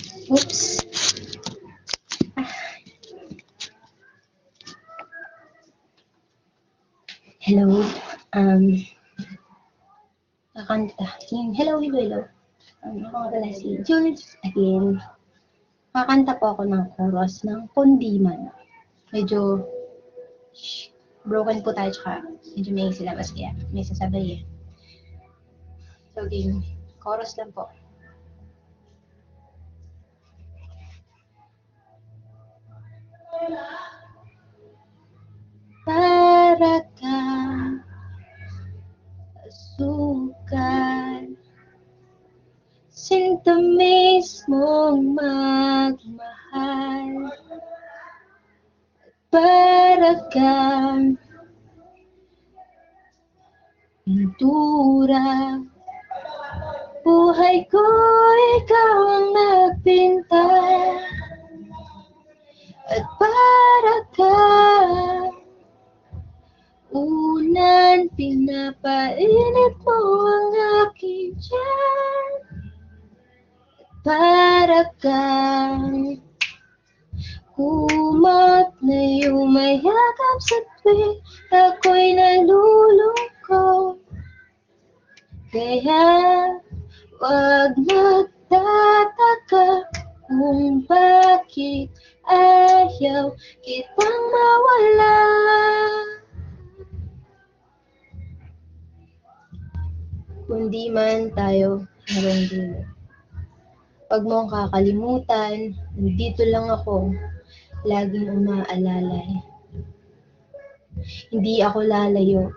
Oops. Hello. Kakanta. Hello. Ako nga pala si Jules again. Kakanta po ako ng chorus ng Kundiman. Medyo broken po tayo, tsaka medyo may silabas kaya may sasabay eh. So, game. Chorus lang po. Para kang asukal, sinta mismong magmahal. Para kang pintura, buhay ko ikaw ang nagpinta. At para kang ulan, pinapainit mo ang aking tiyan. Para kang kumot na yumayakap sa tuwing ako'y nalulungkot. Kaya wag magtataka kung bakit ayaw kitang mawala. Kundi man tayo hanggang dulo. Wag mong kakalimutan, nandito lang ako, laging umaalalay. Hindi ako lalayo,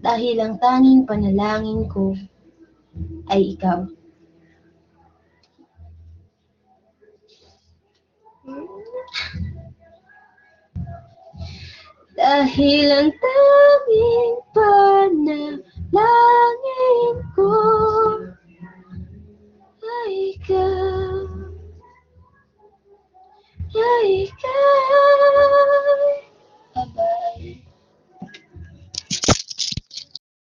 dahil ang tanging panalangin ko ay ikaw. Dahil ang tanging panalangin ko ay ikaw, ay ikaw.